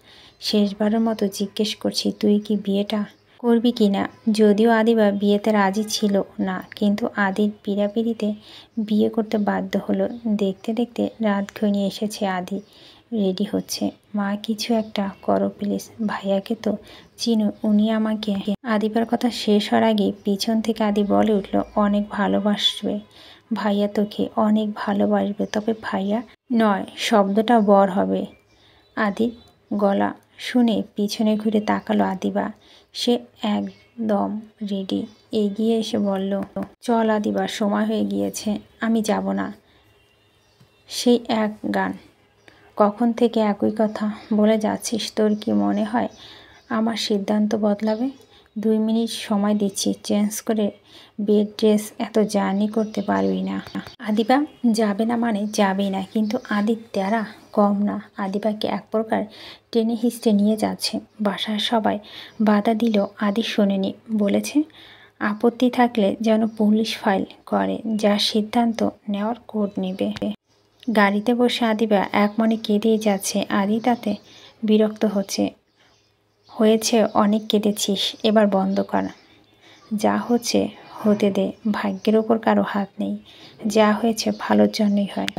শেষবারের মতো জিজ্ঞেস করছি, তুই কি বিয়েটা করবি কি না? যদিও আদিবা বিয়েতে রাজি ছিল না, কিন্তু আদির পীড়াপিড়িতে বিয়ে করতে বাধ্য হলো। দেখতে দেখতে রাত ঘনিয়ে এসেছে। আদি রেডি হচ্ছে। মা, কিছু একটা করো প্লিজ, ভাইয়াকে তো চিনো, উনি আমাকে। আদিবার কথা শেষ হওয়ার আগে পিছন থেকে আদি বলে উঠল, অনেক ভালোবাসবে ভাইয়া, তোকে অনেক ভালোবাসবে, তবে ভাইয়া নয়, শব্দটা বর হবে। আদির গলা শুনে পিছনে ঘুরে তাকালো আদিবা। সে একদম রেডি। এগিয়ে এসে বলল, চল আদিবা, সময় হয়ে গিয়েছে। আমি যাব না। সেই এক গান, কখন থেকে একই কথা বলে যাচ্ছিস? তোর কি মনে হয় আমার সিদ্ধান্ত বদলাবে? 2 মিনিট সময় দিচ্ছি, চেঞ্জ করে বেড ড্রেস, এত জার্নি করতে পারবি না। আদিবা যাবে না মানে যাবেই না, কিন্তু আদির তেরা কম না। আদিবাকে এক প্রকার টেনে হিঁচড়ে নিয়ে যাচ্ছে। বাসায় সবাই বাধা দিল, আদি শোনেনি। বলেছে আপত্তি থাকলে যেন পুলিশ ফাইল করে, যার সিদ্ধান্ত নেওয়ার কোর্ট নেবে। গাড়িতে বসে আদিবা এক মনে কেঁদেই যাচ্ছে। আদি তাতে বিরক্ত হয়েছে। অনেক কেঁদেছিস, এবার বন্ধ কর। যা হচ্ছে হতে দে, ভাগ্যের ওপর কারো হাত নেই। যা হয়েছে ভালোর জন্যই হয়।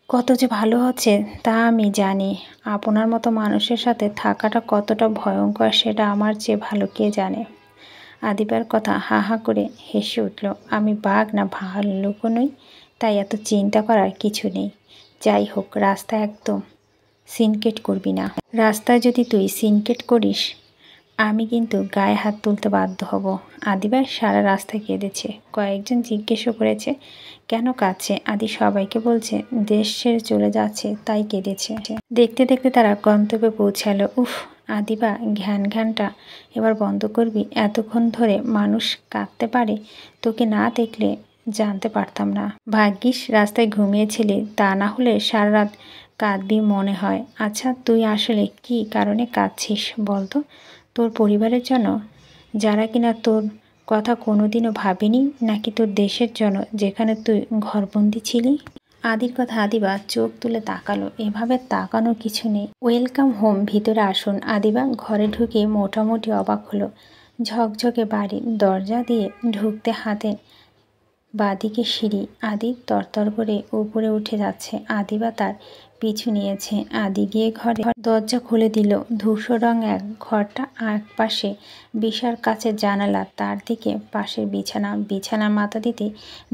কত যে ভালো হচ্ছে তা আমি জানি। আপনার মতো মানুষের সাথে থাকাটা কতটা ভয়ঙ্কর সেটা আমার চেয়ে ভালো কে জানে। আদিবার কথা হা হা করে হেসে উঠল। আমি বাঘ না ভাল্লুকও নই, তাই এত চিন্তা করার কিছু নেই। যাই হোক, রাস্তা একদম সিনকেট করবি না। রাস্তায় যদি তুই সিনকেট করিস আমি কিন্তু গায়ে হাত তুলতে বাধ্য হব। আদিবা সারা রাস্তায় কেঁদেছে। কয়েকজন জিজ্ঞেসও করেছে কেন কাঁদছে। আদি সবাইকে বলছে দেশ ছেড়ে চলে যাচ্ছে তাই কেঁদেছে। দেখতে দেখতে তারা গন্তব্যে পৌঁছালো। উফ আদিবা, ঘ্যানটা এবার বন্ধ করবি? এতক্ষণ ধরে মানুষ কাঁদতে পারে, তোকে না দেখলে জানতে পারতাম না। ভাগ্যিস রাস্তায় ঘুমিয়েছিলি, তা না হলে সারা রাত কাঁদবি মনে হয়। আচ্ছা তুই আসলে কি কারণে কাঁদছিস বলতো? তোর পরিবারের জন্য, যারা কিনা তোর কথা কোনোদিনও ভাবেনি, নাকি তোর দেশের জন্য যেখানে তুই ঘরবন্দি ছিলি? আদির কথা আদিবা চোখ তুলে তাকালো। এভাবে তাকানোর কিছু নেই। ওয়েলকাম হোম, ভিতরে আসুন। আদিবা ঘরে ঢুকে মোটামুটি অবাক হলো। ঝকঝকে বাড়ি, দরজা দিয়ে ঢুকতে হাতে বাঁদিকে সিঁড়ি। আদি তরতর করে উপরে উঠে যাচ্ছে। আদিবা তার পিছু নিয়েছে। আদি গিয়ে ঘরে দরজা খুলে দিল। ধূসর রং এক ঘরটা, এক পাশে বিশাল কাচের জানালা, তার দিকে পাশের বিছানার মাথা দিতে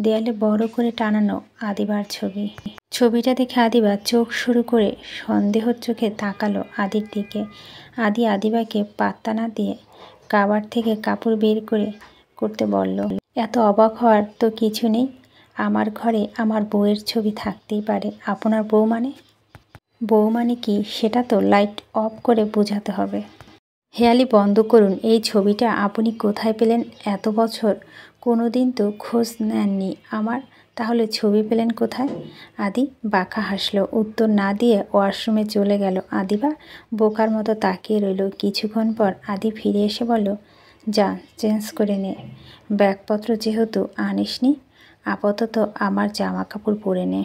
দেয়ালে বড় করে টানানো আদিবার ছবি। ছবিটা দেখে আদিবা চোখ শুরু করে সন্দেহর চোখে তাকালো আদির দিকে। আদি আদিবাকে পাত্তা না দিয়ে কাবার থেকে কাপড় বের করতে বলল। এত অবাক হওয়ার তো কিছু নেই। আমার ঘরে আমার বউয়ের ছবি থাকতেই পারে। আপনার বউ মানে কি সেটা তো লাইট অফ করে বোঝাতে হবে। হেয়ালি বন্ধ করুন। এই ছবিটা আপনি কোথায় পেলেন? এত বছর কোনো দিন তো খোঁজ নেননি আমার, তাহলে ছবি পেলেন কোথায়? আদি বাঁকা হাসলো। উত্তর না দিয়ে ওয়াশরুমে চলে গেল। আদিবা বোকার মতো তাকিয়ে রইল। কিছুক্ষণ পর আদি ফিরে এসে বলল, যা চেঞ্জ করে নে। ব্যাগপত্র যেহেতু আনিসনি, আপাতত আমার জামা কাপড় পরে নে।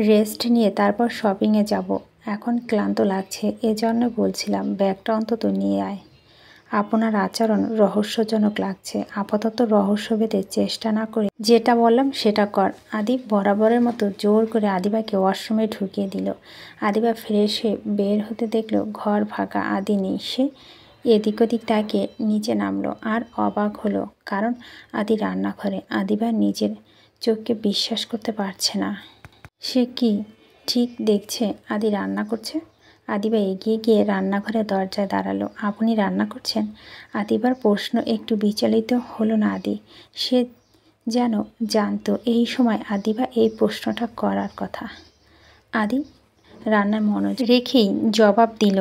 রেস্ট নিয়ে তারপর শপিংয়ে যাব। এখন ক্লান্ত লাগছে, এজন্য বলছিলাম ব্যাগটা অন্তত নিয়ে আয়। আপনার আচরণ রহস্যজনক লাগছে। আপাতত রহস্যভেদের চেষ্টা না করে যেটা বললাম সেটা কর। আদি বরাবরের মতো জোর করে আদিবাকে ওয়াশরুমে ঢুকিয়ে দিল। আদিবা ফ্রেশ হয়ে বের হতে দেখলো ঘর ফাঁকা, আদি নেই। সে এদিক ওদিক তাকিয়ে নিচে নামলো আর অবাক হলো, কারণ আদি রান্নাঘরে। আদিবা নিজের চোখকে বিশ্বাস করতে পারছে না। সে কি ঠিক দেখছে আদি রান্না করছে? আদিবা এগিয়ে গিয়ে রান্নাঘরের দরজায় দাঁড়ালো। আপনি রান্না করছেন? আদিবার প্রশ্ন একটু বিচলিত হলো না আদি। সে যেন জানতো এই সময় আদিবা এই প্রশ্নটা করার কথা। আদি রান্নায় মনোযোগ রেখেই জবাব দিল,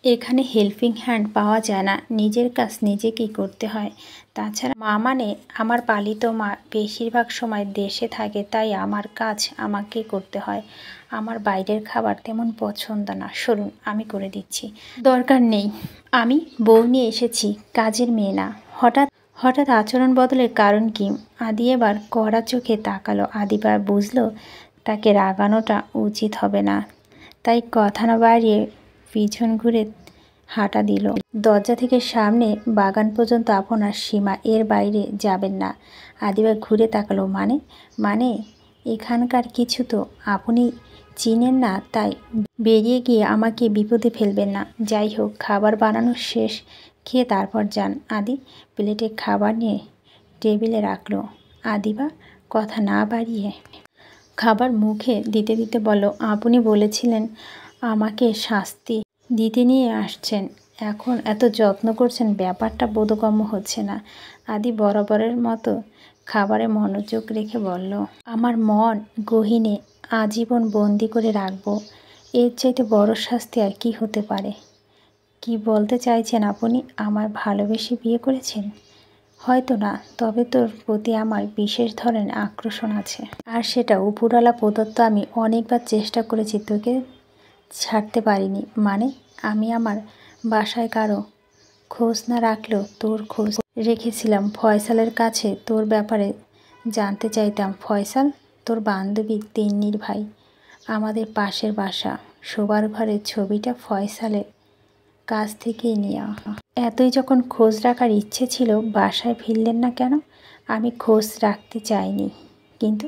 এখানে হেল্পিং হ্যান্ড পাওয়া যায় না, নিজের কাজ নিজেকেই করতে হয়। তাছাড়া মা মানে আমার পালিত মা বেশিরভাগ সময় দেশে থাকে, তাই আমার কাজ আমাকে করতে হয়। আমার বাইরের খাবার তেমন পছন্দ না। সরুন, আমি করে দিচ্ছি। দরকার নেই, আমি বউ নিয়ে এসেছি, কাজের মেয়ে না। হঠাৎ আচরণ বদলের কারণ কি? আদি এবার কড়া চোখে তাকালো। আদিবার বুঝলো তাকে রাগানোটা উচিত হবে না, তাই কথা না বাড়িয়ে পিছন ঘুরে হাঁটা দিল। দরজা থেকে সামনে বাগান পর্যন্ত আপনার সীমা, এর বাইরে যাবেন না। আদিবা ঘুরে তাকালো। মানে এখানকার কিছু তো আপনি চিনেন না, তাই বেরিয়ে গিয়ে আমাকে বিপদে ফেলবেন না। যাই হোক, খাবার বানানো শেষ, খেয়ে তারপর যান। আদি প্লেটে খাবার নিয়ে টেবিলে রাখলো। আদিবা কথা না বাড়িয়ে খাবার মুখে দিতে দিতে বলল, আপনি বলেছিলেন আমাকে শাস্তি দিতে নিয়ে আসছেন, এখন এত যত্ন করছেন, ব্যাপারটা বোধগম্য হচ্ছে না। আদি বরাবরের মতো খাবারে মনোযোগ রেখে বলল, আমার মন গহীনে আজীবন বন্দি করে রাখবো, এর চাইতে বড় শাস্তি আর কি হতে পারে? কি বলতে চাইছেন আপনি? আমায় ভালোবেসে বিয়ে করেছেন? হয়তো না, তবে তোর প্রতি আমার বিশেষ ধরনের আকর্ষণ আছে, আর সেটা উপরওয়ালা প্রদত্ত। আমি অনেকবার চেষ্টা করেছি, তোকে ছাড়তে পারিনি। মানে আমি আমার বাসায় কারো খোঁজ না রাখলেও তোর খোঁজ রেখেছিলাম। ফয়সালের কাছে তোর ব্যাপারে জানতে চাইতাম। ফয়সাল তোর বান্ধবী তিন্নির ভাই। আমাদের পাশের বাসা, শোবার ঘরের ছবিটা ফয়সালের কাছ থেকেই নেওয়া। এতই যখন খোঁজ রাখার ইচ্ছে ছিল, বাসায় ফিরলেন না কেন? আমি খোঁজ রাখতে চাইনি, কিন্তু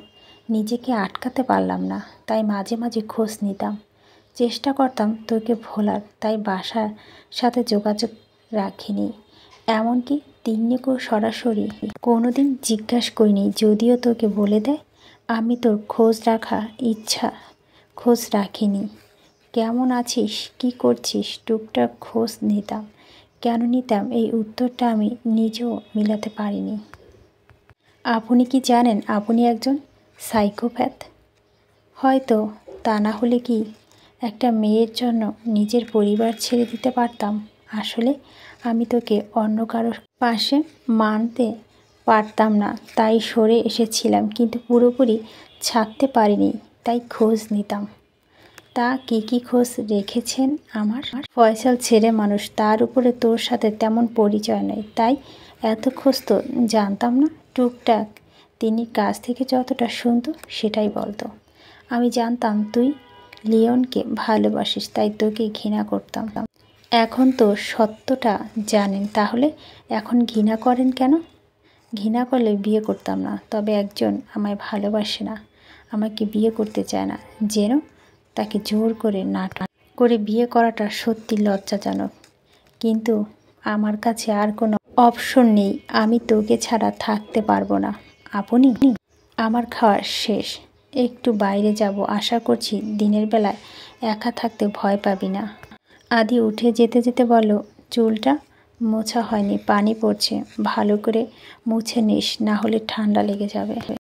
নিজেকে আটকাতে পারলাম না। তাই মাঝে মাঝে খোঁজ নিতাম, চেষ্টা করতাম তোকে ভোলার। তাই বাসার সাথে যোগাযোগ রাখিনি, এমনকি তিন্নিকেও সরাসরি কোনোদিন জিজ্ঞাসা করিনি। যদিও তোকে বলে দেয় আমি তোর খোঁজ রাখা ইচ্ছা খোঁজ রাখিনি। কেমন আছিস, কি করছিস, টুকটাক খোঁজ নিতাম। কেন নিতাম এই উত্তরটা আমি নিজেও মিলাতে পারিনি। আপনি কি জানেন আপনি একজন সাইকোপ্যাথ? হয়তো, তা না হলে কি একটা মেয়ের জন্য নিজের পরিবার ছেড়ে দিতে পারতাম? আসলে আমি তোকে অন্য কারোর পাশে মানতে পারতাম না, তাই সরে এসেছিলাম, কিন্তু পুরোপুরি ছাড়তে পারিনি, তাই খোঁজ নিতাম। তা কি খোঁজ রেখেছেন আমার? ফয়সাল ছেড়ে মানুষ, তার উপরে তোর সাথে তেমন পরিচয় নেই, তাই এত খোঁজ তো জানতাম না। টুকটাক তিনি কাছ থেকে যতটা শুনতো সেটাই বলতো। আমি জানতাম তুই লিওনকে ভালোবাসিস, তাই তোকে ঘৃণা করতাম। এখন তো সত্যটা জানেন, তাহলে এখন ঘৃণা করেন কেন? ঘৃণা করলে বিয়ে করতাম না, তবে একজন আমায় ভালোবাসে না, আমাকে বিয়ে করতে চায় না, যেন তাকে জোর করে নাটক করে বিয়ে করাটা সত্যি লজ্জাজনক। কিন্তু আমার কাছে আর কোনো অপশন নেই, আমি তোকে ছাড়া থাকতে পারবো না। আপনি? আমার খাওয়া শেষ, একটু বাইরে যাব, আশা করছি দিনের বেলায় একা থাকতে ভয় পাবি না। আদি উঠে যেতে যেতে বলল, চুলটা মোছা হয়নি, পানি পড়ছে, ভালো করে মুছে নিস, না হলে ঠান্ডা লেগে যাবে।